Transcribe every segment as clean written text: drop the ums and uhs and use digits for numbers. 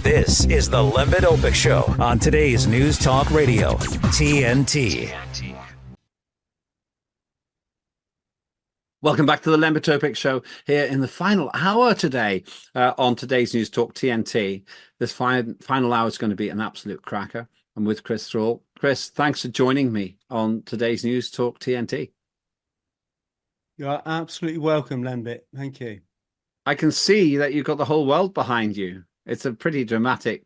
This is the Lembit Opik Show on today's News Talk Radio, TNT. Welcome back to the Lembit Opik Show here in the final hour today on today's News Talk TNT. This final hour is going to be an absolute cracker. I'm with Chris THRALL. Chris, thanks for joining me on today's News Talk TNT. You're absolutely welcome, Lembit. Thank you. I can see that you've got the whole world behind you. It's a pretty dramatic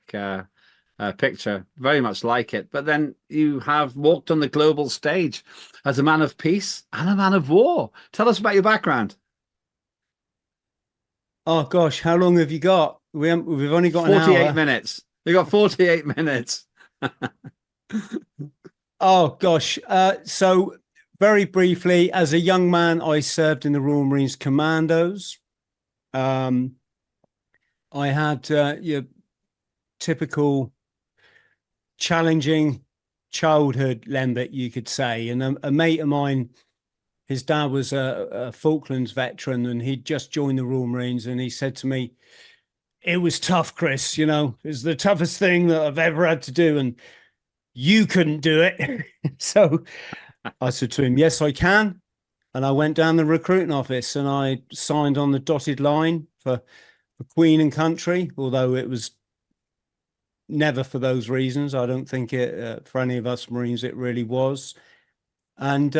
picture, very much like it. But then you have walked on the global stage as a man of peace and a man of war. Tell us about your background. Oh gosh, how long have you got? We've only got 48 minutes. We've got 48 minutes. Oh gosh. So very briefly, as a young man, I served in the Royal Marines Commandos. I had your typical challenging childhood, Lembit, you could say. And a mate of mine, his dad was a Falklands veteran, and he'd just joined the Royal Marines, and he said to me, "It was tough, Chris, you know, it was the toughest thing that I've ever had to do, and you couldn't do it." So I said to him, "Yes, I can." And I went down the recruiting office and I signed on the dotted line for Queen and Country, although it was never for those reasons. I don't think it for any of us Marines it really was. And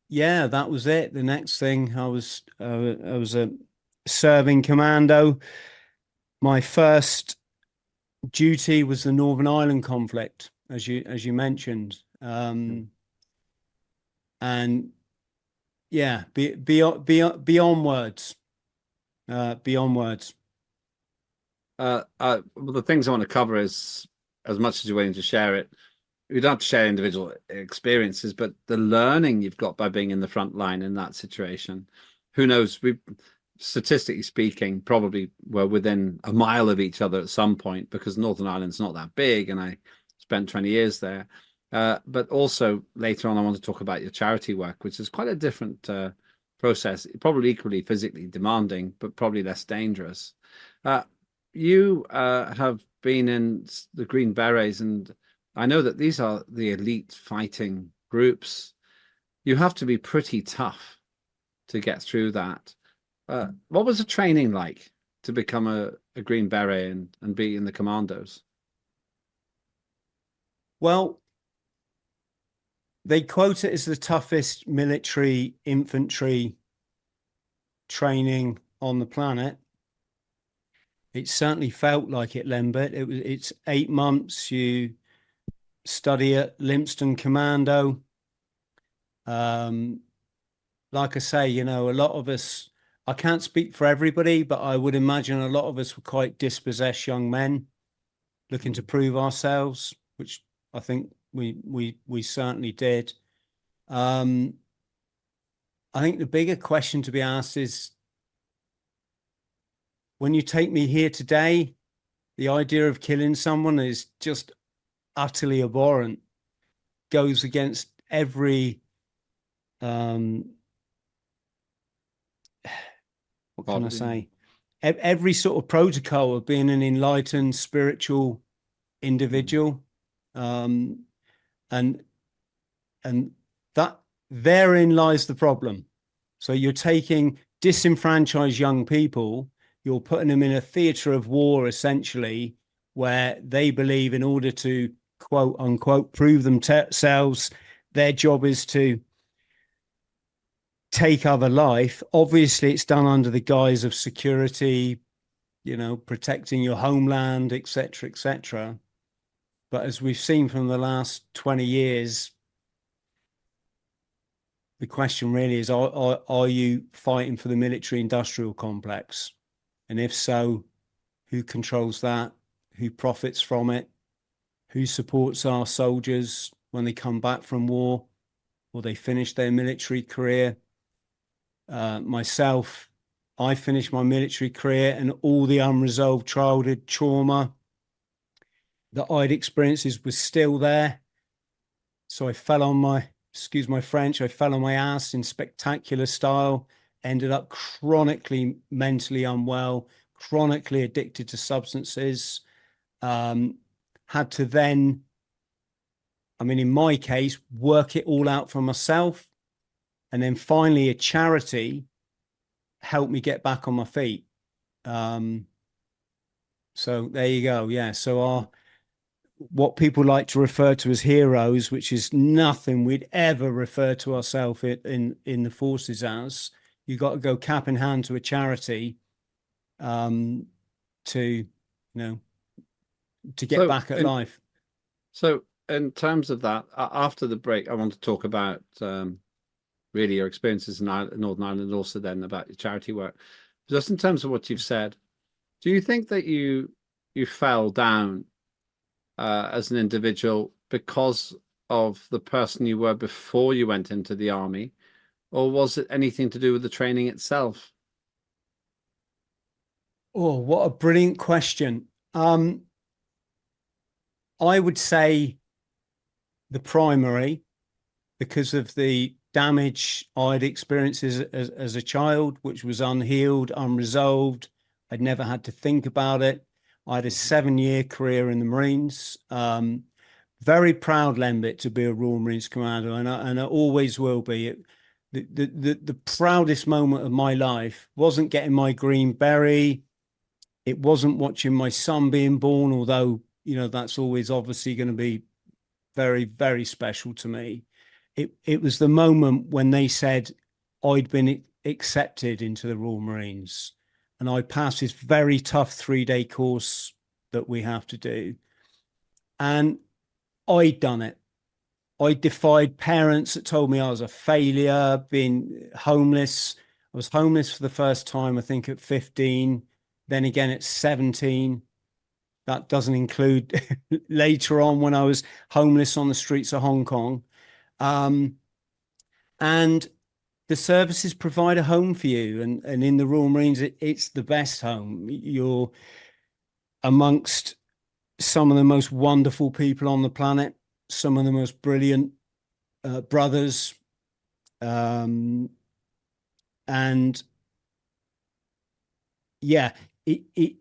yeah, that was it. The next thing, I was a serving commando. My first duty was the Northern Ireland conflict, as you mentioned, and yeah, beyond words. Beyond words. Well, the things I want to cover is, as much as you're willing to share it, you don't have to share individual experiences, but the learning you've got by being in the front line in that situation. Who knows? We, statistically speaking, probably were within a mile of each other at some point, because Northern Ireland's not that big, and I spent 20 years there. But also later on, I want to talk about your charity work, which is quite a different process, probably equally physically demanding, but probably less dangerous. You have been in the Green Berets, and I know that these are the elite fighting groups. You have to be pretty tough to get through that. What was the training like to become a Green Beret and be in the commandos? Well, they quote it as the toughest military infantry training on the planet. It certainly felt like it, Lembit. It's 8 months. You study at Lympstone Commando. Like I say, you know, a lot of us, I can't speak for everybody, but I would imagine a lot of us were quite dispossessed young men looking to prove ourselves, which I think we certainly did. I think the bigger question to be asked is, when you take me here today, the idea of killing someone is just utterly abhorrent, goes against every what can I say? Every sort of protocol of being an enlightened spiritual individual. And that therein lies the problem. So you're taking disenfranchised young people, you're putting them in a theatre of war, essentially, where they believe in order to, quote unquote, prove themselves, their job is to take other life. Obviously, it's done under the guise of security, you know, protecting your homeland, etc., etc. But as we've seen from the last 20 years, the question really is, are you fighting for the military-industrial complex? And if so, who controls that? Who profits from it? Who supports our soldiers when they come back from war or they finish their military career? Myself, I finished my military career, and all the unresolved childhood trauma that I'd experienced was still there. So I fell on my, excuse my French, I fell on my ass in spectacular style, ended up chronically mentally unwell, chronically addicted to substances, had to then, I mean, in my case, work it all out for myself. And then finally a charity helped me get back on my feet. So there you go. Yeah. So what people like to refer to as heroes, which is nothing we'd ever refer to ourselves in the forces as, you got to go cap in hand to a charity to, you know, to get back at life. So in terms of that, after the break, I want to talk about really your experiences in Northern Ireland, and also then about your charity work. Just in terms of what you've said, do you think that you fell down as an individual because of the person you were before you went into the army, or was it anything to do with the training itself? Oh, what a brilliant question. I would say the primary, because of the damage I'd experienced as a child, which was unhealed, unresolved. I'd never had to think about it. I had a 7-year career in the Marines. Very proud, Lembit, to be a Royal Marines commander, and I always will be. The proudest moment of my life wasn't getting my green beret. It wasn't watching my son being born, although, you know, that's always obviously going to be very, very special to me. It was the moment when they said I'd been accepted into the Royal Marines, and I passed this very tough 3-day course that we have to do. And I'd done it. I defied parents that told me I was a failure, being homeless. I was homeless for the first time, I think, at 15, then again at 17. That doesn't include later on when I was homeless on the streets of Hong Kong. And the services provide a home for you. And in the Royal Marines, it's the best home. You're amongst some of the most wonderful people on the planet, some of the most brilliant brothers. And yeah, it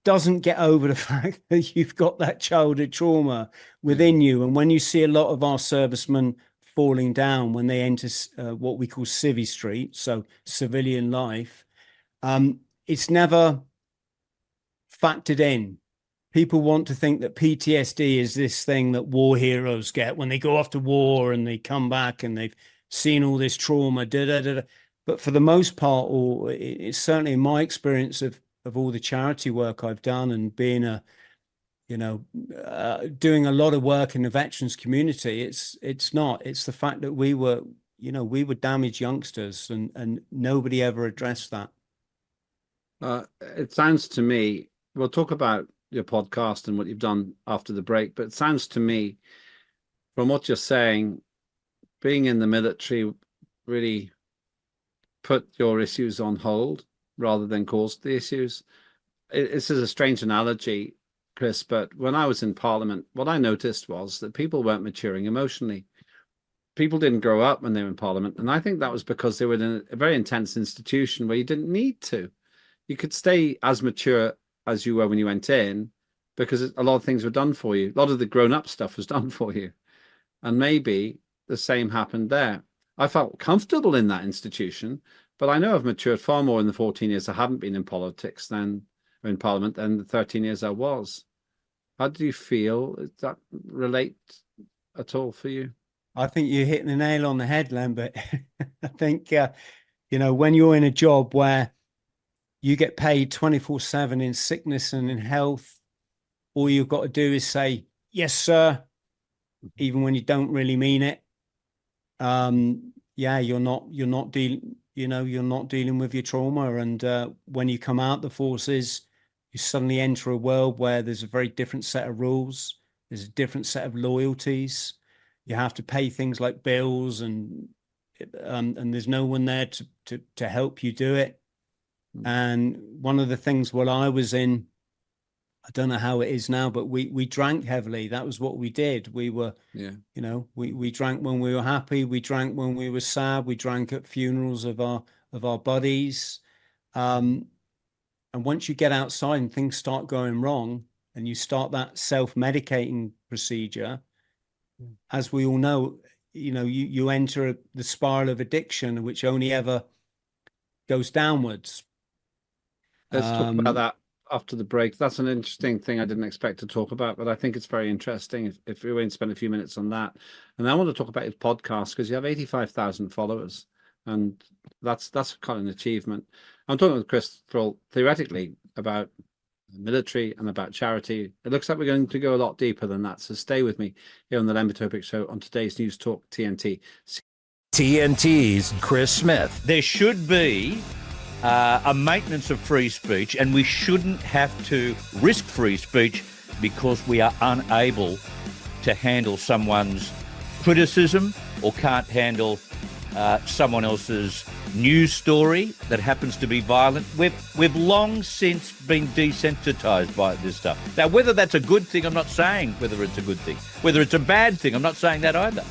doesn't get over the fact that you've got that childhood trauma within you. And when you see a lot of our servicemen falling down when they enter what we call civvy street, so civilian life, it's never factored in. People want to think that PTSD is this thing that war heroes get when they go off to war and they come back and they've seen all this trauma. But for the most part, or it's certainly in my experience of all the charity work I've done and being doing a lot of work in the veterans community, it's the fact that we were damaged youngsters and nobody ever addressed that. It sounds to me, we'll talk about your podcast and what you've done after the break, but it sounds to me from what you're saying, being in the military really put your issues on hold rather than caused the issues. This is a strange analogy, Chris, but when I was in Parliament, what I noticed was that people weren't maturing emotionally. People didn't grow up when they were in Parliament, and I think that was because they were in a very intense institution where you didn't need to. You could stay as mature as you were when you went in because a lot of things were done for you. A lot of the grown-up stuff was done for you. And maybe the same happened there. I felt comfortable in that institution, but I know I've matured far more in the 14 years I haven't been in politics or in Parliament than the 13 years I was. How do you feel? Does that relate at all for you? I think you're hitting the nail on the head, Lambert. I think, when you're in a job where you get paid 24/7 in sickness and in health, all you've got to do is say, yes, sir, even when you don't really mean it. You're not dealing with your trauma. And when you come out the forces, you suddenly enter a world where there's a very different set of rules. There's a different set of loyalties. You have to pay things like bills, and there's no one there to help you do it. And one of the things while I was in, I don't know how it is now, but we drank heavily. That was what we did. We were, we drank when we were happy. We drank when we were sad. We drank at funerals of our buddies. And once you get outside and things start going wrong and you start that self-medicating procedure, as we all know, you enter the spiral of addiction, which only ever goes downwards. Let's talk about that after the break. That's an interesting thing I didn't expect to talk about, but I think it's very interesting if we're going to spend a few minutes on that. And I want to talk about your podcast, because you have 85,000 followers, and that's kind of an achievement. I'm talking with Chris THRALL theoretically about the military and about charity. It looks like we're going to go a lot deeper than that, so stay with me here on the Lembit Opik Show on today's News Talk TNT. TNT's Chris Smith. There should be a maintenance of free speech, and we shouldn't have to risk free speech because we are unable to handle someone's criticism or can't handle someone else's news story that happens to be violent. We've long since been desensitized by this stuff. Now, whether that's a good thing, I'm not saying whether it's a good thing. Whether it's a bad thing, I'm not saying that either.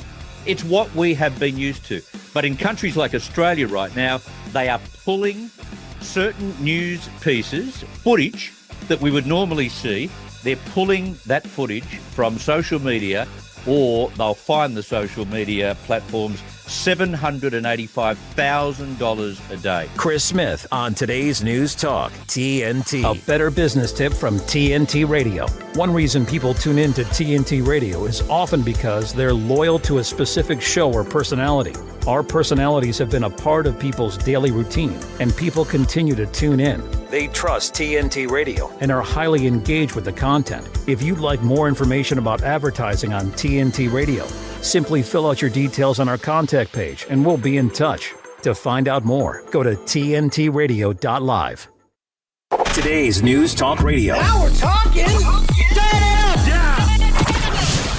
It's what we have been used to. But in countries like Australia right now, they are pulling certain news pieces, footage that we would normally see. They're pulling that footage from social media, or they'll fine the social media platforms $785,000 a day. Chris Smith on today's News Talk TNT. A better business tip from TNT Radio. One reason people tune in to TNT Radio is often because they're loyal to a specific show or personality. Our personalities have been a part of people's daily routine, and people continue to tune in. They trust TNT Radio and are highly engaged with the content. If you'd like more information about advertising on TNT Radio, simply fill out your details on our contact page and we'll be in touch. To find out more, go to tntradio.live. Today's News Talk Radio. Now we're talking.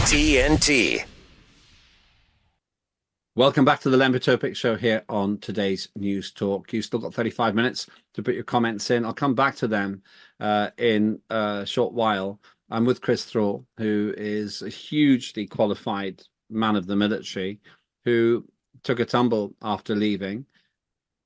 TNT. Welcome back to the Lembit Opik Show here on today's News Talk. You've still got 35 minutes to put your comments in. I'll come back to them in a short while. I'm with Chris THRALL, who is a hugely qualified man of the military who took a tumble after leaving.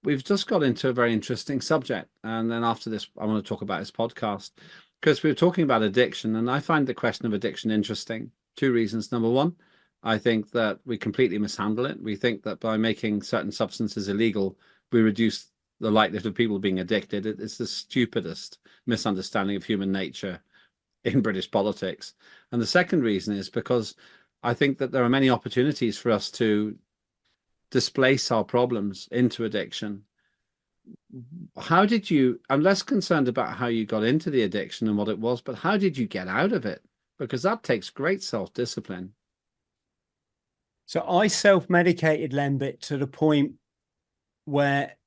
We've just got into a very interesting subject. And then after this, I want to talk about his podcast, because we were talking about addiction. And I find the question of addiction interesting. Two reasons. Number one, I think that we completely mishandle it. We think that by making certain substances illegal, we reduce the likelihood of people being addicted. It's the stupidest misunderstanding of human nature in British politics. And the second reason is because I think that there are many opportunities for us to displace our problems into addiction. How did you, I'm less concerned about how you got into the addiction and what it was, but how did you get out of it? Because that takes great self-discipline. So I self-medicated, Lembit, to the point where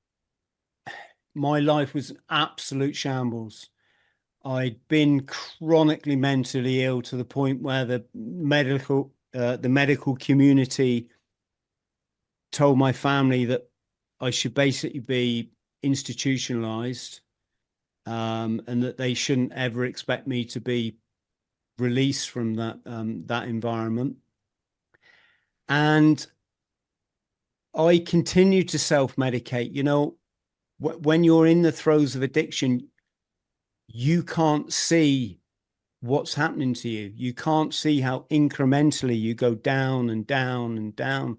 my life was an absolute shambles. I'd been chronically mentally ill to the point where the medical community told my family that I should basically be institutionalized, and that they shouldn't ever expect me to be released from that environment. And I continued to self-medicate. You know, when you're in the throes of addiction, you can't see what's happening to you. You can't see how incrementally you go down and down and down.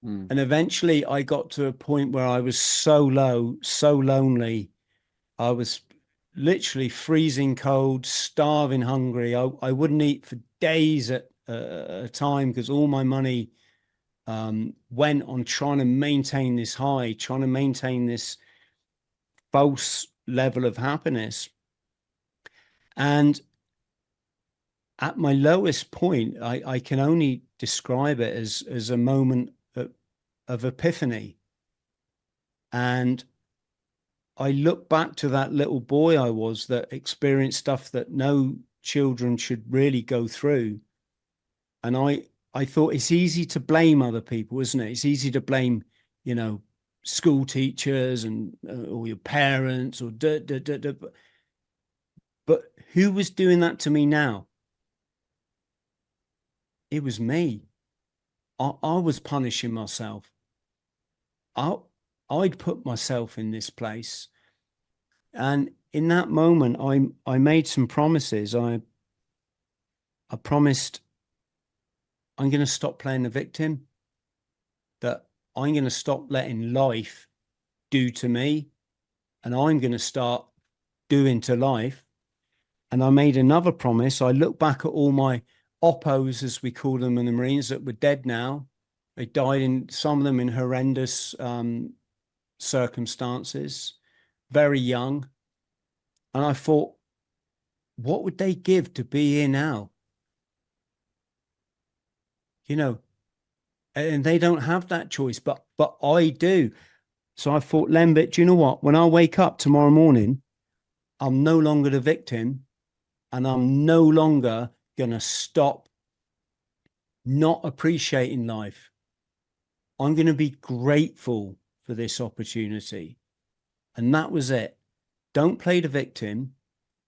And eventually I got to a point where I was so low, so lonely. I was literally freezing cold, starving hungry. I wouldn't eat for days at a time because all my money went on trying to maintain this high, trying to maintain this false level of happiness. And at my lowest point, I can only describe it as a moment of epiphany. And I look back to that little boy I was that experienced stuff that no children should really go through. And I thought it's easy to blame other people, isn't it? It's easy to blame, you know, school teachers and or your parents or But who was doing that to me now? It was me. I was punishing myself. I'd put myself in this place. And in that moment, I made some promises. I promised I'm going to stop playing the victim, that I'm going to stop letting life do to me, and I'm going to start doing to life. And I made another promise. I look back at all my oppos, as we call them in the Marines, that were dead now. They died, in some of them in horrendous circumstances, very young. And I thought, what would they give to be here now? You know, and they don't have that choice, but I do. So I thought, Lembit, do you know what? When I wake up tomorrow morning, I'm no longer the victim, and I'm no longer going to stop not appreciating life. I'm going to be grateful for this opportunity. And that was it. Don't play the victim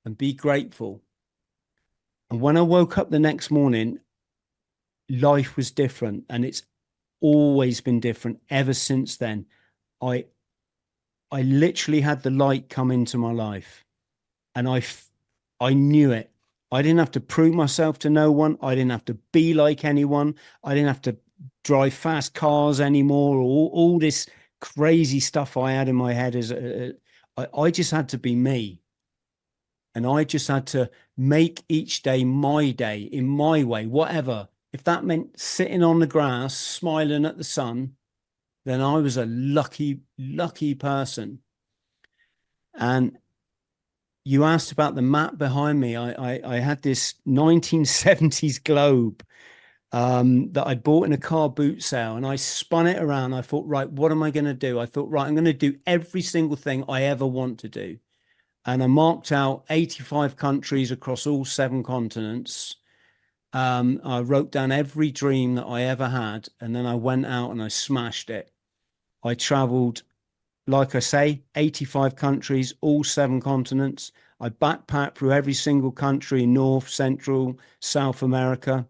and be grateful. And when I woke up the next morning, life was different, and it's always been different ever since then. I literally had the light come into my life, and I knew it. I didn't have to prove myself to no one. I didn't have to be like anyone. I didn't have to drive fast cars anymore, or all this crazy stuff I had in my head. I just had to be me. And I just had to make each day my day in my way, whatever. If that meant sitting on the grass, smiling at the sun, then I was a lucky, lucky person. And you asked about the map behind me. I had this 1970s globe that I bought in a car boot sale, and I spun it around. I thought, right, what am I going to do? I thought, right, I'm going to do every single thing I ever want to do. And I marked out 85 countries across all 7 continents. I wrote down every dream that I ever had, and then I went out and I smashed it. I traveled, like I say, 85 countries, all 7 continents. I backpacked through every single country in North, Central, South America.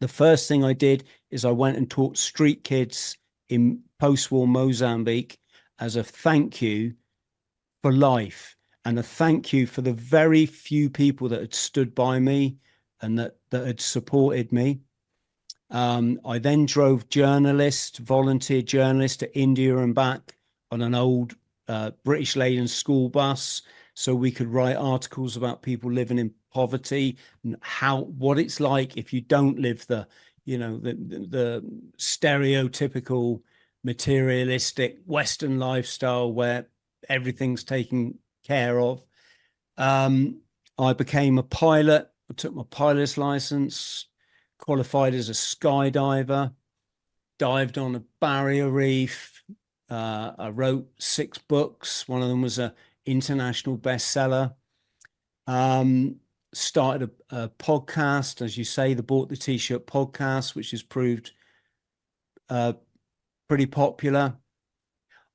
The first thing I did is I went and taught street kids in post-war Mozambique as a thank you for life, and a thank you for the very few people that had stood by me and that had supported me. I then drove volunteer journalists to India and back on an old British laden school bus, so we could write articles about people living in poverty and what it's like if you don't live the stereotypical materialistic Western lifestyle where everything's taken care of. I became a pilot. I took my pilot's license, qualified as a skydiver, dived on a barrier reef. I wrote 6 books. One of them was an international bestseller. Started a podcast, as you say, the Bought the T-Shirt podcast, which has proved pretty popular.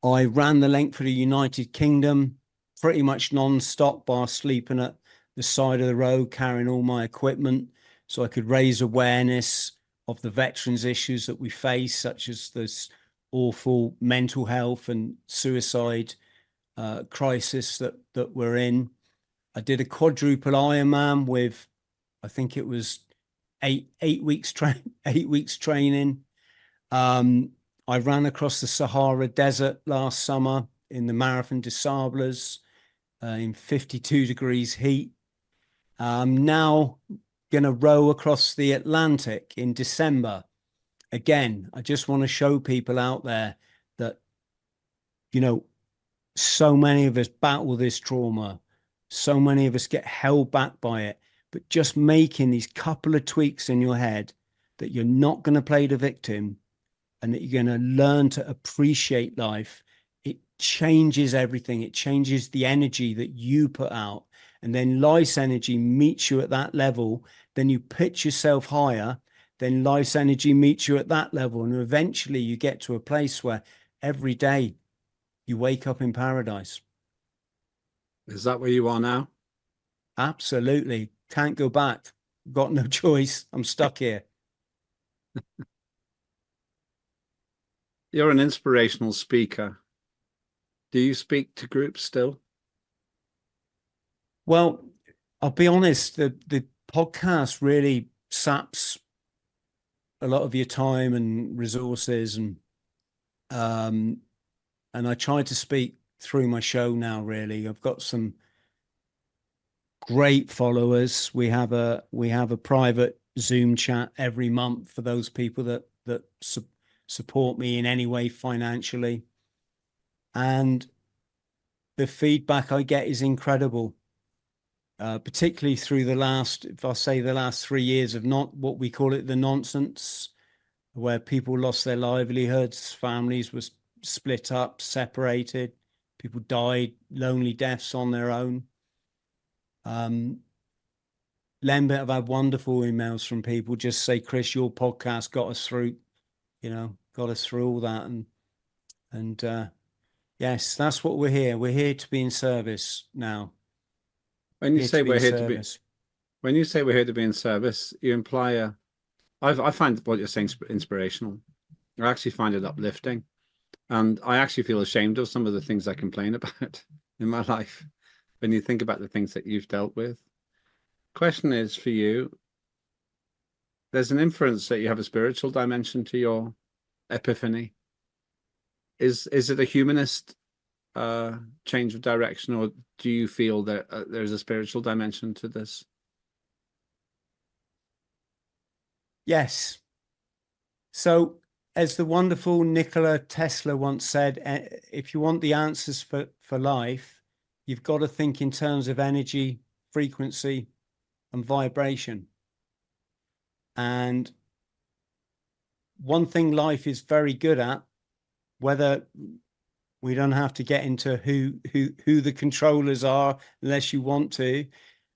I ran the length of the United Kingdom pretty much non-stop, bar sleeping at the side of the road, carrying all my equipment so I could raise awareness of the veterans issues that we face, such as this awful mental health and suicide crisis that we're in. I did a quadruple Ironman with, I think it was eight weeks training. I ran across the Sahara Desert last summer in the Marathon des Sables in 52 degrees heat. Now going to row across the Atlantic in December. Again, I just want to show people out there that, so many of us battle this trauma. So many of us get held back by it. But just making these couple of tweaks in your head that you're not going to play the victim and that you're going to learn to appreciate life, it changes everything. It changes the energy that you put out. And then life's energy meets you at that level. Then you pitch yourself higher. Then life's energy meets you at that level. And eventually you get to a place where every day you wake up in paradise. Is that where you are now? Absolutely. Can't go back. Got no choice. I'm stuck here. You're an inspirational speaker. Do you speak to groups still? Well, I'll be honest, the podcast really saps a lot of your time and resources, and I try to speak through my show now. Really, I've got some great followers. We have a private Zoom chat every month for those people that support me in any way financially, and the feedback I get is incredible. Particularly through the last 3 years of not what we call it the nonsense, where people lost their livelihoods, families were split up, separated, people died lonely deaths on their own. Lembit, I've had wonderful emails from people just say, Chris, your podcast got us through, got us through all that. And yes, that's what we're here. We're here to be in service now. When you say we're here to be, when you say we're here to be in service, you imply I find what you're saying inspirational. I actually find it uplifting, and I actually feel ashamed of some of the things I complain about in my life. When you think about the things that you've dealt with, question is for you. There's an inference that you have a spiritual dimension to your epiphany. Is it a humanist change of direction, or do you feel that there's a spiritual dimension to this? Yes. So, as the wonderful Nikola Tesla once said, if you want the answers for life, you've got to think in terms of energy, frequency, and vibration. And one thing life is very good at, whether we don't have to get into who the controllers are unless you want to,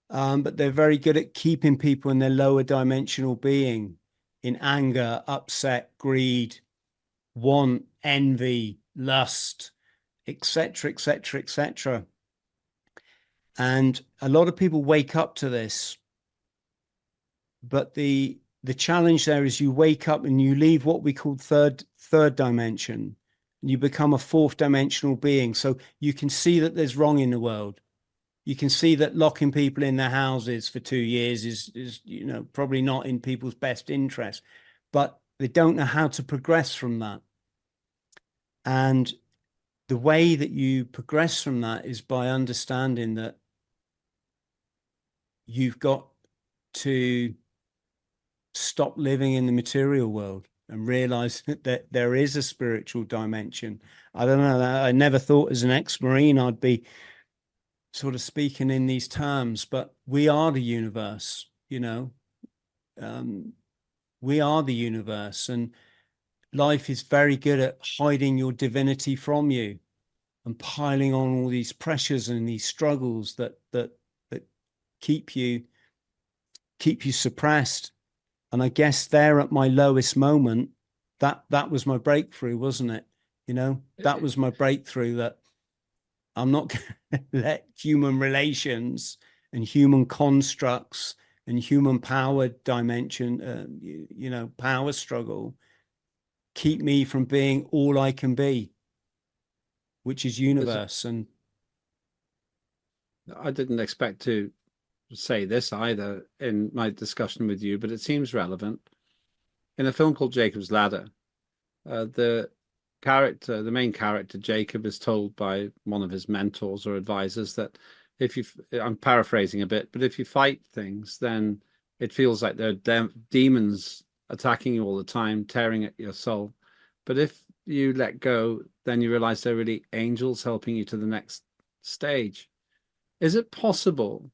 but they're very good at keeping people in their lower dimensional being, in anger, upset, greed, want, envy, lust, etc., etc., etc. And a lot of people wake up to this, but the challenge there is you wake up and you leave what we call third dimension. You become a fourth dimensional being. So you can see that there's wrong in the world. You can see that locking people in their houses for 2 years is probably not in people's best interest, but they don't know how to progress from that. And the way that you progress from that is by understanding that you've got to stop living in the material world and realize that there is a spiritual dimension. I don't know. I never thought as an ex-Marine I'd be sort of speaking in these terms, but we are the universe, we are the universe, and life is very good at hiding your divinity from you and piling on all these pressures and these struggles that keep you suppressed. And I guess there at my lowest moment, that was my breakthrough, wasn't it? That was my breakthrough, that I'm not going to let human relations and human constructs and human power dimension, power struggle, keep me from being all I can be, which is universe. And I didn't expect to say this either in my discussion with you, but it seems relevant. In a film called Jacob's Ladder, the main character Jacob is told by one of his mentors or advisors that I'm paraphrasing a bit, but if you fight things, then it feels like they're demons attacking you all the time, tearing at your soul. But if you let go, then you realize they're really angels helping you to the next stage. Is it possible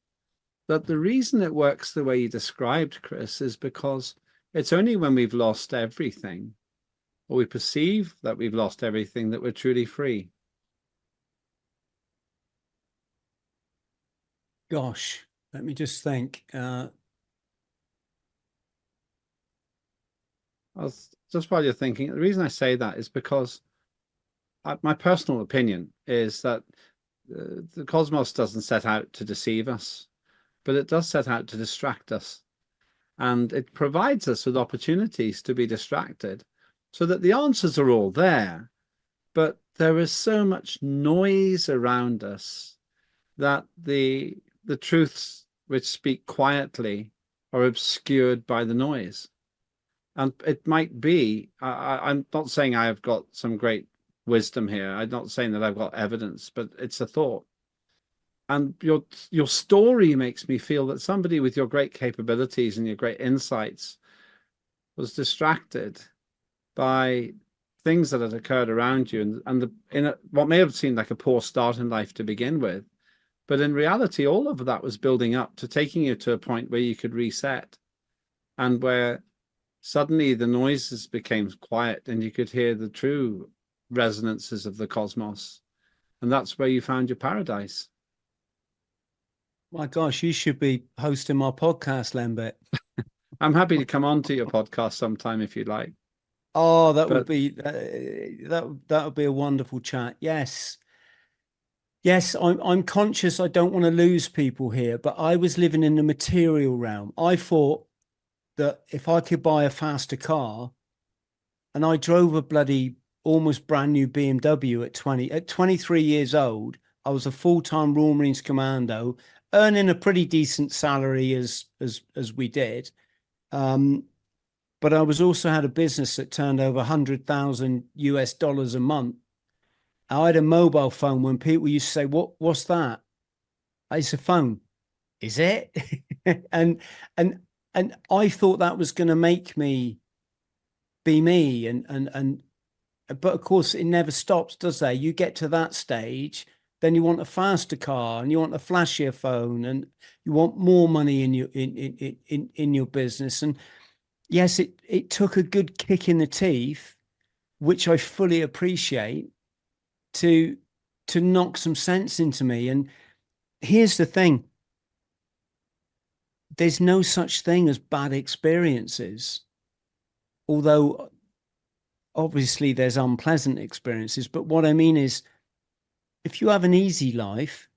that the reason it works the way you described, Chris, is because it's only when we've lost everything, or we perceive that we've lost everything, that we're truly free? Gosh, let me just think. Just while you're thinking, the reason I say that is because my personal opinion is that the cosmos doesn't set out to deceive us, but it does set out to distract us. And it provides us with opportunities to be distracted so that the answers are all there. But there is so much noise around us that the the truths which speak quietly are obscured by the noise. And it might be, I'm not saying I have got some great wisdom here. I'm not saying that I've got evidence, but it's a thought. And your story makes me feel that somebody with your great capabilities and your great insights was distracted by things that had occurred around you, and what may have seemed like a poor start in life to begin with. But in reality, all of that was building up to taking you to a point where you could reset, and where suddenly the noises became quiet and you could hear the true resonances of the cosmos. And that's where you found your paradise. My gosh, you should be hosting my podcast, Lembit. I'm happy to come on to your podcast sometime if you'd like. Oh, that would be that would be a wonderful chat. Yes. Yes, I'm conscious I don't want to lose people here, but I was living in the material realm. I thought that if I could buy a faster car, and I drove a bloody almost brand new BMW at 23 years old. I was a full-time Royal Marines commando, earning a pretty decent salary as we did. But I was also had a business that turned over $100,000 a month. I had a mobile phone when people used to say, what's that? It's a phone. Is it? and I thought that was going to make me be me. But of course it never stops, does it? You get to that stage, then you want a faster car and you want a flashier phone and you want more money in your business. And yes, it took a good kick in the teeth, which I fully appreciate, to knock some sense into me. And here's the thing. There's no such thing as bad experiences, although obviously there's unpleasant experiences. But what I mean is, if you have an easy life,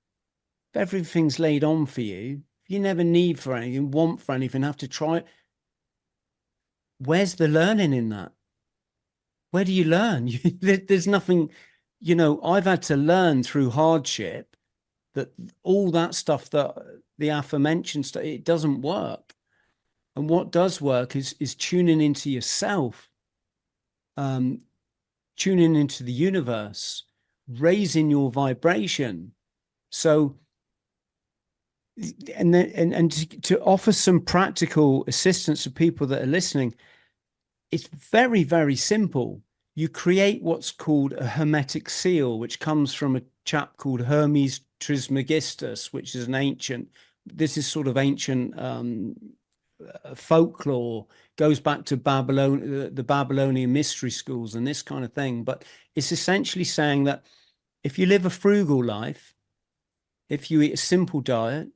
if everything's laid on for you, if you never need for anything, want for anything, have to try it, where's the learning in that? Where do you learn? There's nothing, I've had to learn through hardship that all that stuff, that the aforementioned stuff, it doesn't work. And what does work is tuning into yourself, tuning into the universe, raising your vibration. So, and to offer some practical assistance to people that are listening, it's very, very simple. You create what's called a hermetic seal, which comes from a chap called Hermes Trismegistus, which is this is sort of ancient folklore, goes back to the Babylonian mystery schools and this kind of thing. But it's essentially saying that if you live a frugal life, if you eat a simple diet,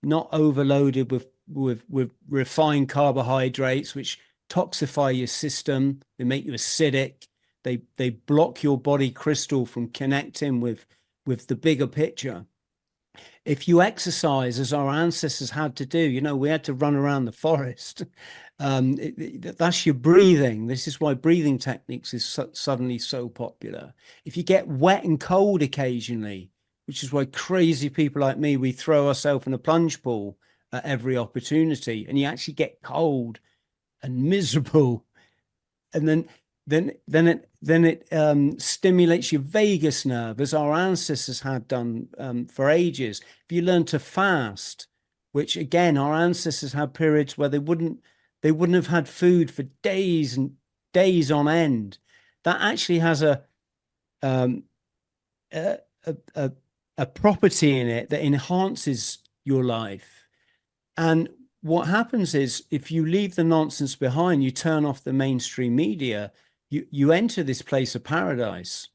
not overloaded with refined carbohydrates, which toxify your system, they make you acidic, they block your body crystal from connecting with the bigger picture. If you exercise as our ancestors had to do, we had to run around the forest. That's your breathing. This is why breathing techniques is suddenly so popular. If you get wet and cold occasionally, which is why crazy people like me, we throw ourselves in a plunge pool at every opportunity, and you actually get cold and miserable, and then it stimulates your vagus nerve, as our ancestors had done for ages. If you learn to fast, which again, our ancestors had periods where they wouldn't have had food for days and days on end. That actually has a property in it that enhances your life. And what happens is, if you leave the nonsense behind, you turn off the mainstream media, you enter this place of paradise.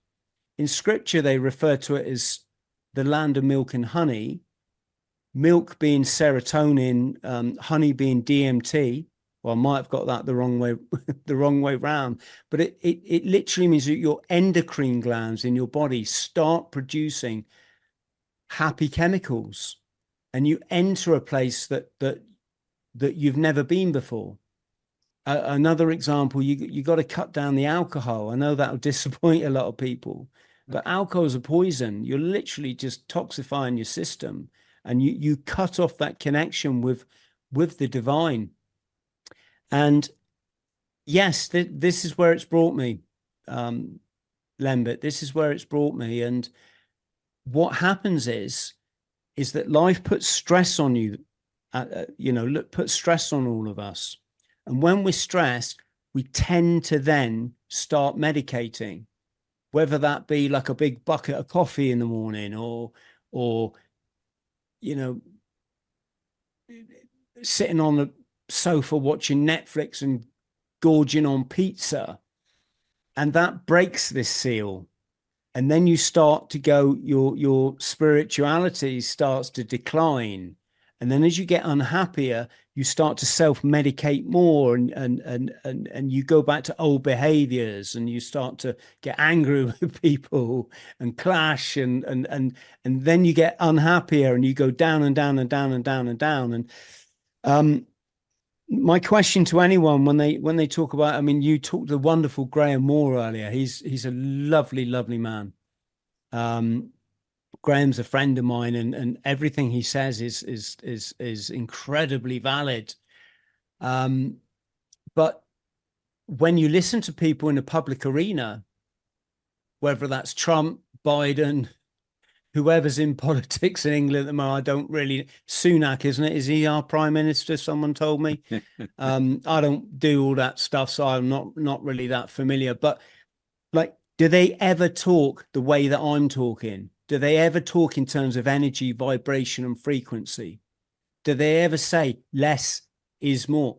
In scripture, they refer to it as the land of milk and honey, milk being serotonin, honey being DMT. Well, I might have got that the wrong way round, but it literally means that your endocrine glands in your body start producing happy chemicals, and you enter a place that you've never been before. Another example, you got to cut down the alcohol. I know that'll disappoint a lot of people, but alcohol is a poison. You're literally just toxifying your system. and you cut off that connection with the divine. And yes, this is where it's brought me, Lembit. This is where it's brought me. And what happens is that life puts stress on you, puts stress on all of us. And when we're stressed, we tend to then start medicating, whether that be like a big bucket of coffee in the morning or sitting on the sofa watching Netflix and gorging on pizza. And that breaks this seal. And then you start to go, your spirituality starts to decline. And then as you get unhappier, you start to self-medicate more, and you go back to old behaviors, and you start to get angry with people and clash, and then you get unhappier, and you go down and down and down and down and down. And my question to anyone when they talk about, I mean, you talked to the wonderful Graham Moore earlier. He's a lovely, lovely man. Graham's a friend of mine, and everything he says is incredibly valid. But when you listen to people in the public arena, whether that's Trump, Biden, whoever's in politics in England at the moment, I don't really, Sunak, isn't it? Is he our prime minister? Someone told me. I don't do all that stuff, so I'm not really that familiar. But like, do they ever talk the way that I'm talking? Do they ever talk in terms of energy, vibration, and frequency? Do they ever say less is more?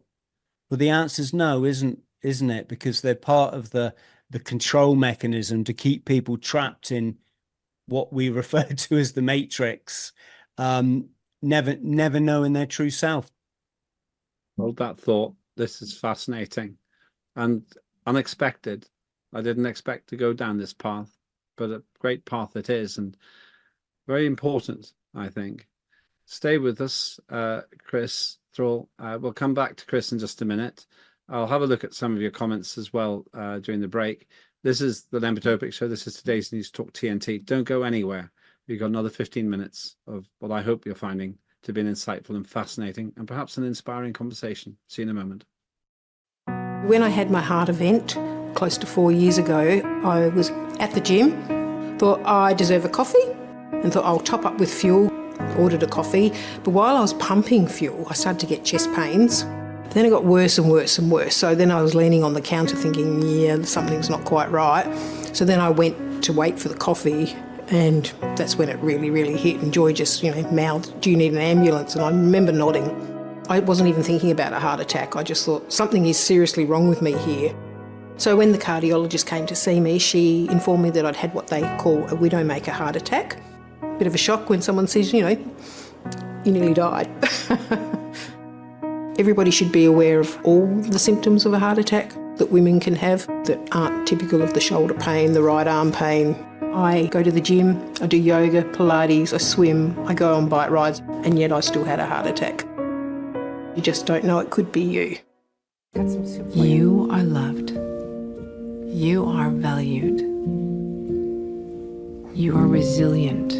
Well, the answer is no, isn't it? Because they're part of the control mechanism to keep people trapped in what we refer to as the matrix, never knowing their true self. Hold that thought. This is fascinating and unexpected. I didn't expect to go down this path, but a great path it is, and very important, I think. Stay with us, Chris Thrall. We'll come back to Chris in just a minute. I'll have a look at some of your comments as well during the break. This is the Lembit Opik Show. This is today's News Talk TNT. Don't go anywhere. We've got another 15 minutes of what I hope you're finding to be an insightful and fascinating and perhaps an inspiring conversation. See you in a moment. When I had my heart event close to 4 years ago, I was at the gym, thought I deserve a coffee, and thought I'll top up with fuel, ordered a coffee. But while I was pumping fuel, I started to get chest pains. But then it got worse and worse and worse. So then I was leaning on the counter thinking, yeah, something's not quite right. So then I went to wait for the coffee, and that's when it really, really hit. And Joy just, mouthed, do you need an ambulance? And I remember nodding. I wasn't even thinking about a heart attack. I just thought something is seriously wrong with me here. So when the cardiologist came to see me, she informed me that I'd had what they call a widowmaker heart attack. Bit of a shock when someone says, you nearly died. Everybody should be aware of all the symptoms of a heart attack that women can have that aren't typical of the shoulder pain, the right arm pain. I go to the gym, I do yoga, Pilates, I swim, I go on bike rides, and yet I still had a heart attack. You just don't know it could be you. You are loved. You are valued. You are resilient.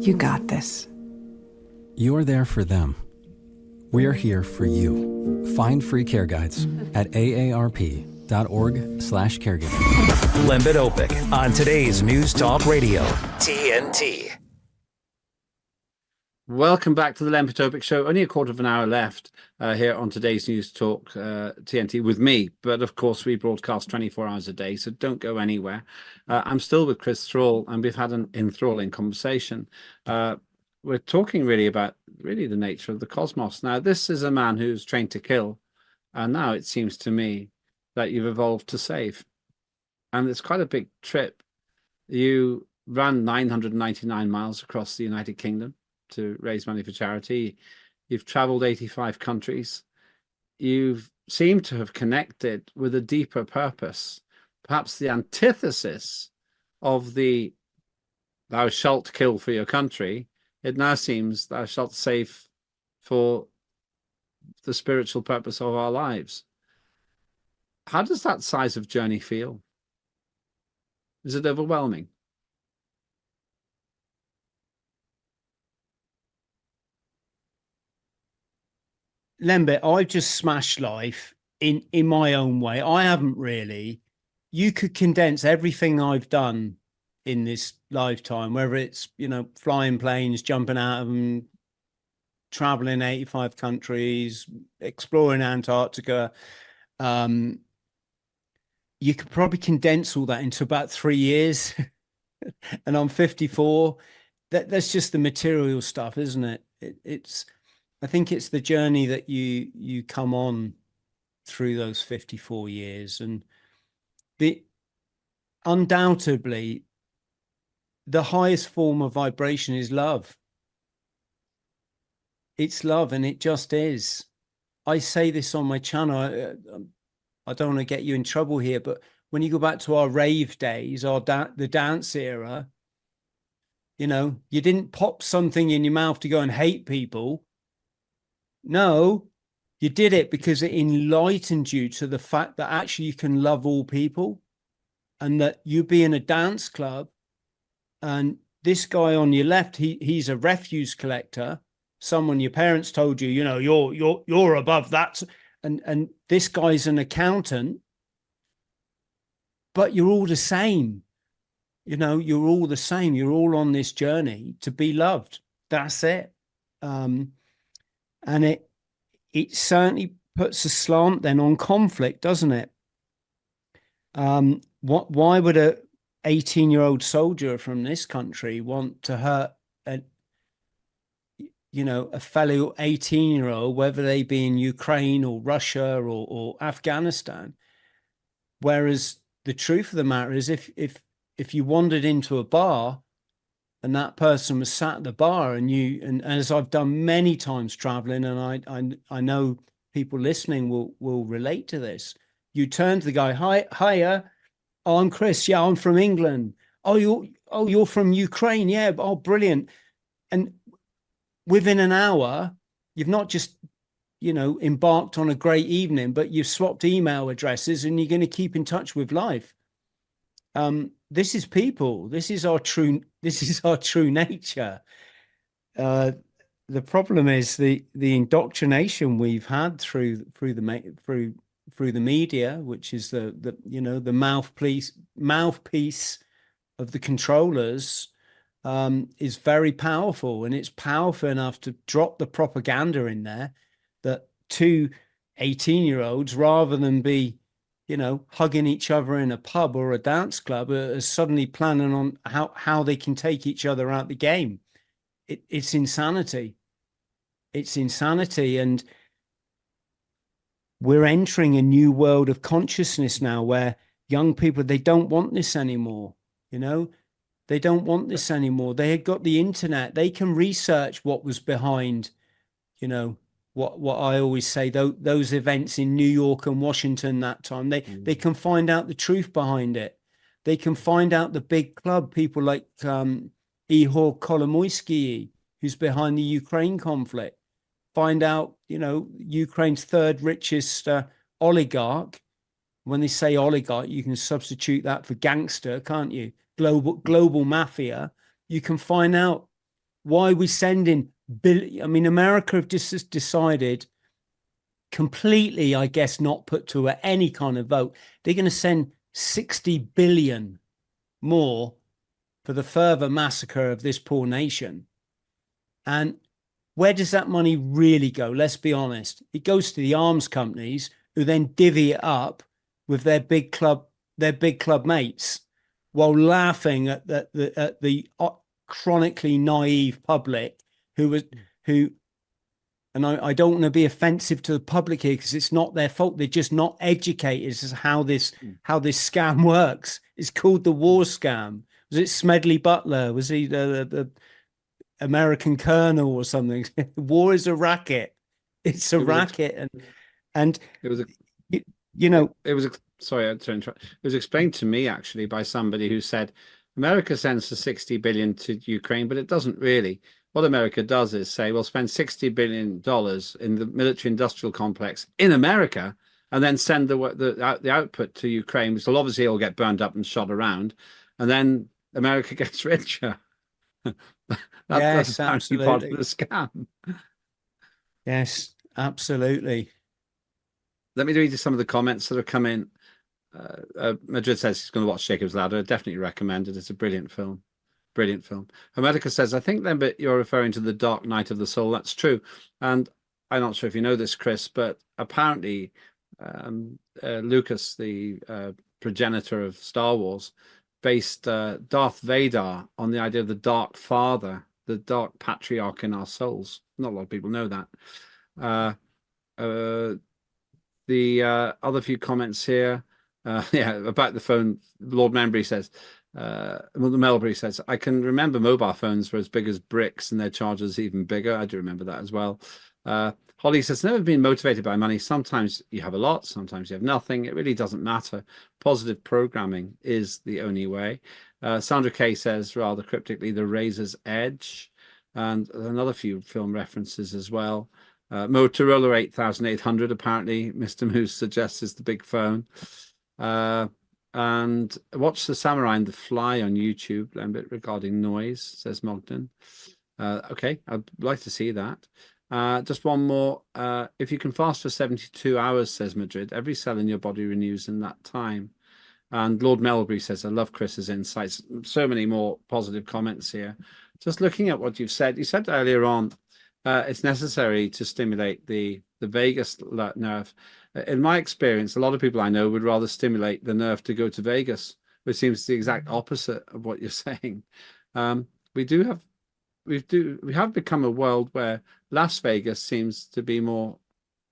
You got this. You're there for them. We're here for you. Find free care guides at aarp.org/caregiving. Lembit Opik on today's News Talk Radio, TNT. Welcome back to the Lembit Opik Show. Only a quarter of an hour left here on today's News Talk TNT with me. But of course, we broadcast 24 hours a day, so don't go anywhere. I'm still with Chris Thrall, and we've had an enthralling conversation. We're talking really about the nature of the cosmos. Now, this is a man who's trained to kill, and now it seems to me that you've evolved to save. And it's quite a big trip. You ran 999 miles across the United Kingdom to raise money for charity. You've traveled 85 countries. You've seemed to have connected with a deeper purpose, perhaps the antithesis of the thou shalt kill for your country. It now seems thou shalt save for the spiritual purpose of our lives. How does that size of journey feel? Is it overwhelming? Lembit, I've just smashed life in my own way. I haven't really. You could condense everything I've done in this lifetime, whether it's, flying planes, jumping out of them, traveling 85 countries, exploring Antarctica. You could probably condense all that into about 3 years. And I'm 54. That's just the material stuff, isn't it? I think it's the journey that you come on through those 54 years. And undoubtedly, the highest form of vibration is love. It's love, and it just is. I say this on my channel. I don't want to get you in trouble here, but when you go back to our rave days, the dance era, you didn't pop something in your mouth to go and hate people. No, you did it because it enlightened you to the fact that actually you can love all people, and that you be in a dance club, and this guy on your left, he's a refuse collector. Someone your parents told you, you're above that, and this guy's an accountant, but you're all the same. You're all the same. You're all on this journey to be loved. That's it. And it certainly puts a slant then on conflict, doesn't it? Why would a 18-year-old soldier from this country want to hurt a fellow 18-year-old, whether they be in Ukraine or Russia or Afghanistan? Whereas the truth of the matter is, if you wandered into a bar and that person was sat at the bar, and as I've done many times traveling, and I know people listening will relate to this, you turn to the guy, hiya, oh, I'm Chris, yeah, I'm from England. Oh, you're from Ukraine, yeah, oh, brilliant. And within an hour, you've not just embarked on a great evening, but you've swapped email addresses, and you're going to keep in touch with life. This is people. This is our true nature. The problem is the indoctrination we've had through the media, which is the mouthpiece of the controllers, is very powerful, and it's powerful enough to drop the propaganda in there that two 18-year-olds, rather than be hugging each other in a pub or a dance club, are suddenly planning on how they can take each other out the game. It's insanity. It's insanity. And we're entering a new world of consciousness now, where young people, they don't want this anymore. They don't want this anymore. They had got the internet. They can research what was behind, what I always say, those events in New York and Washington that time. They can find out the truth behind it. They can find out the big club, people like Ihor Kolomoisky, who's behind the Ukraine conflict. Find out, Ukraine's third richest oligarch. When they say oligarch, you can substitute that for gangster, can't you? Global mafia. You can find out why we send in America have just decided completely, I guess, not put to any kind of vote. They're going to send 60 billion more for the further massacre of this poor nation. And where does that money really go? Let's be honest. It goes to the arms companies, who then divvy it up with their big club mates, while laughing at the chronically naive public who, and I don't want to be offensive to the public here, because it's not their fault. They're just not educated as to how this scam works. It's called the war scam. Was it Smedley Butler? Was he the American colonel or something? War is a racket. It's a racket, and it was sorry to interrupt. It was explained to me actually by somebody who said America sends the 60 billion to Ukraine, but it doesn't really. what America does is say, we'll spend $60 billion in the military industrial complex in America, and then send the output to Ukraine, which will obviously all get burned up and shot around, and then America gets richer. That's Yes, apparently part of absolutely. the scam. Yes, absolutely. Let me read you some of the comments that have come in. Madrid says he's going to watch Jacob's Ladder. Definitely recommend it. It's a brilliant film. Brilliant film. Hermetica says, I think, Lembit, you're referring to The Dark Night of the Soul. That's true. And I'm not sure if you know this, Chris, but apparently Lucas, the progenitor of Star Wars, based Darth Vader on the idea of the Dark Father, the Dark Patriarch in our souls. Not a lot of people know that. The other few comments here, about the phone, Lord Melbury says, Melbury says, I can remember mobile phones were as big as bricks and their chargers even bigger. I do remember that as well. Holly says, never been motivated by money. Sometimes you have a lot, sometimes you have nothing. It really doesn't matter. Positive programming is the only way. Sandra Kay says, rather cryptically, The Razor's Edge, and another few film references as well. Motorola 8800, apparently, Mr. Moose suggests, is the big phone. And watch The Samurai and the Fly on YouTube, Lembit, regarding noise, says Mogden. Okay, I'd like to see that. Just one more. If you can fast for 72 hours, says Madrid, every cell in your body renews in that time. And Lord Melbury says, I love Chris's insights. So many more positive comments here. Just looking at what you've said, you said earlier on, it's necessary to stimulate the vagus nerve. In my experience, a lot of people I know would rather stimulate the nerve to go to Vegas, which seems the exact opposite of what you're saying. We have become a world where Las Vegas seems to be more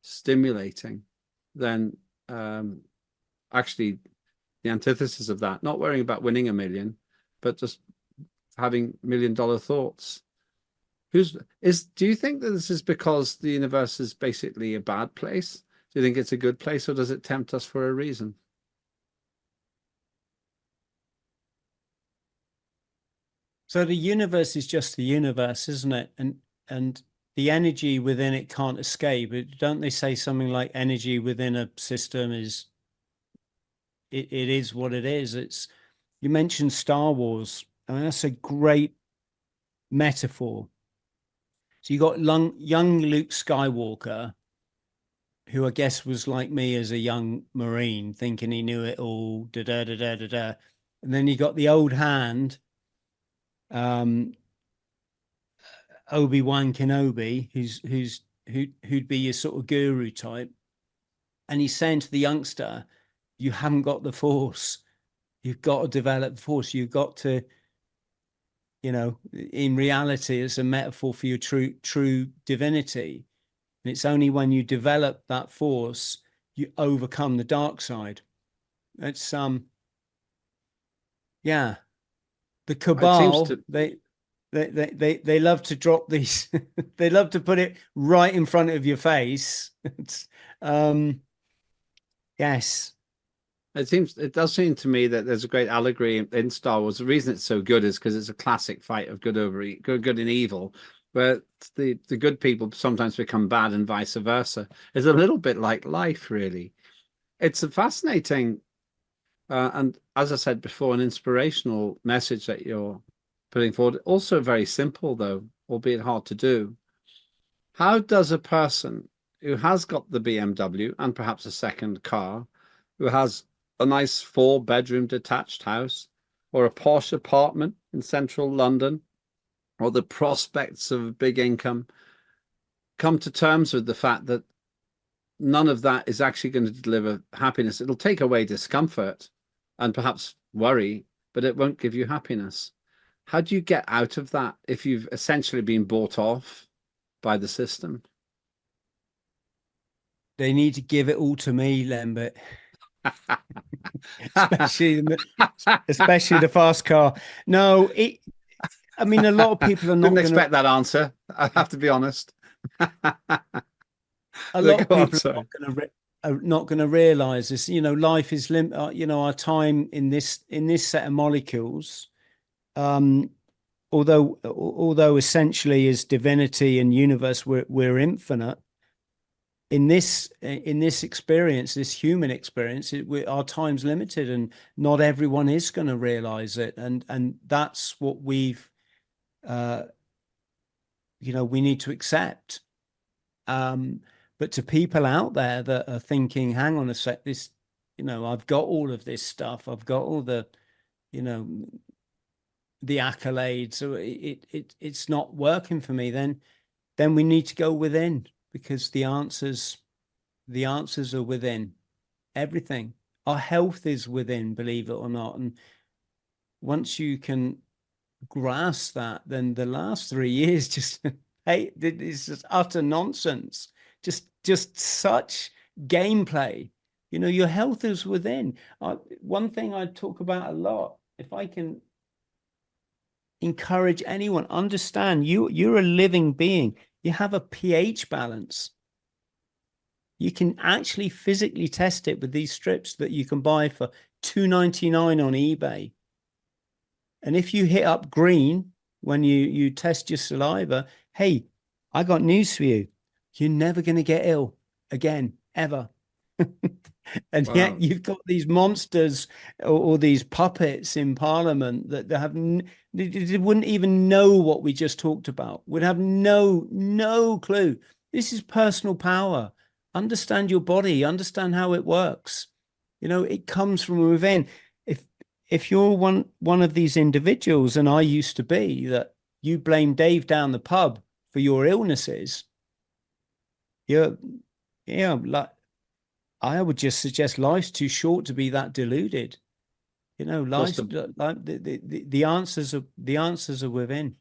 stimulating than actually the antithesis of that. Not worrying about winning $1 million, but just having $1 million thoughts. Do you think that this is because the universe is basically a bad place? Do you think it's a good place, or does it tempt us for a reason? So the universe is just the universe, isn't it? And the energy within it can't escape. Don't they say something like energy within a system is it is what it is? It's, you mentioned Star Wars. I mean, that's a great metaphor. So you got young Luke Skywalker, who I guess was like me as a young Marine, thinking he knew it all, and then you got the old hand, Obi-Wan Kenobi, who'd be your sort of guru type, and he's saying to the youngster, you haven't got the Force, you've got to develop the Force, you've got to, in reality, it's a metaphor for your true divinity. And it's only when you develop that Force, you overcome the dark side. It's the cabal, they love to drop these, they love to put it right in front of your face. Yes. It does seem to me that there's a great allegory in Star Wars. The reason it's so good is because it's a classic fight of good and evil, where the good people sometimes become bad and vice versa. It's a little bit like life, really. It's a fascinating, and as I said before, an inspirational message that you're putting forward. Also very simple, though, albeit hard to do. How does a person who has got the BMW and perhaps a second car, who has a nice 4-bedroom detached house, or a posh apartment in central London, or the prospects of a big income, come to terms with the fact that none of that is actually going to deliver happiness? It'll take away discomfort and perhaps worry, but it won't give you happiness. How do you get out of that if you've essentially been bought off by the system? They need to give it all to me, Lembit. especially the fast car. No, I mean, a lot of people are not Didn't expect that answer. I have to be honest. A lot of people are not going to realize this. Life is our time in this set of molecules although essentially as divinity and universe, we're infinite. In this experience, this human experience, our time's limited, and not everyone is going to realize it, and that's what we've, we need to accept. But to people out there that are thinking, hang on a sec, this, I've got all of this stuff, I've got all the, the accolades, so it's not working for me, then we need to go within, because the answers are within. Everything. Our health is within, believe it or not. And once you can grasp that, then the last 3 years just it's just utter nonsense. Just such gameplay. Your health is within. One thing I talk about a lot, if I can encourage anyone, understand you're a living being. You have a pH balance. You can actually physically test it with these strips that you can buy for $2.99 on eBay. And if you hit up green when you test your saliva, hey, I got news for you. You're never going to get ill again, ever. And yet you've got these monsters or these puppets in Parliament that they wouldn't even know what we just talked about, would have no clue. This is personal power. Understand your body, understand how it works. It comes from within. If you're one of these individuals, and I used to be, that you blame Dave down the pub for your illnesses, I would just suggest life's too short to be that deluded. Life's like the answers are within.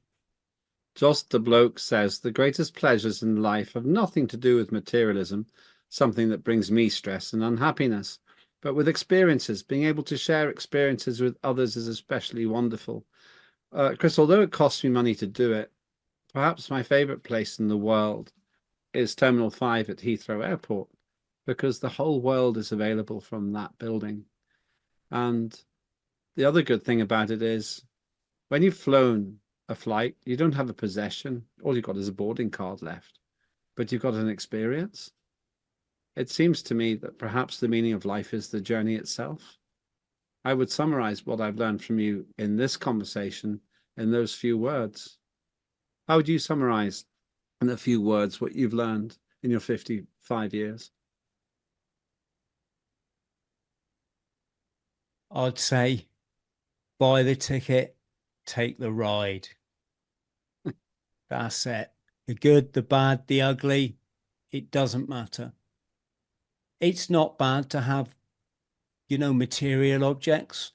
Just the bloke says the greatest pleasures in life have nothing to do with materialism, something that brings me stress and unhappiness, but with experiences. Being able to share experiences with others is especially wonderful. Chris, although it costs me money to do it, perhaps my favorite place in the world is Terminal 5 at Heathrow Airport, because the whole world is available from that building. And the other good thing about it is when you've flown a flight, you don't have a possession. All you've got is a boarding card left, but you've got an experience. It seems to me that perhaps the meaning of life is the journey itself. I would summarize what I've learned from you in this conversation in those few words. How would you summarize in a few words what you've learned in your 55 years? I'd say buy the ticket, take the ride. That's it. The good, the bad, the ugly, it doesn't matter. It's not bad to have, material objects.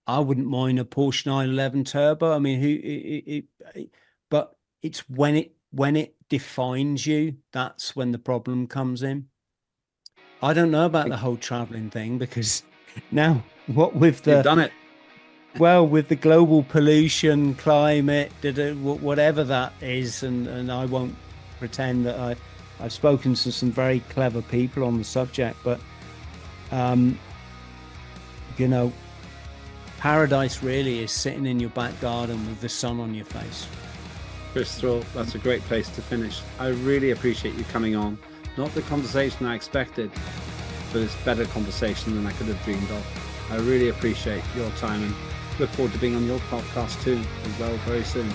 I wouldn't mind a Porsche 911 Turbo. I mean, but it's when it defines you, that's when the problem comes in. I don't know about the whole traveling thing, because now what with the... You've done it. Well, with the global pollution, climate, whatever that is, and I won't pretend that I've spoken to some very clever people on the subject, but, paradise really is sitting in your back garden with the sun on your face. Chris Thrall, that's a great place to finish. I really appreciate you coming on. Not the conversation I expected, but it's better conversation than I could have dreamed of. I really appreciate your time and look forward to being on your podcast too as well very soon.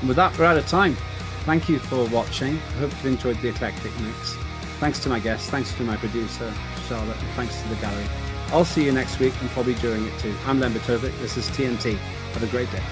And with that, we're out of time. Thank you for watching. I hope you've enjoyed the eclectic mix. Thanks to my guests, thanks to my producer Charlotte, and thanks to the gallery. I'll see you next week and probably during it too. I'm Lembit. This is TNT. Have a great day.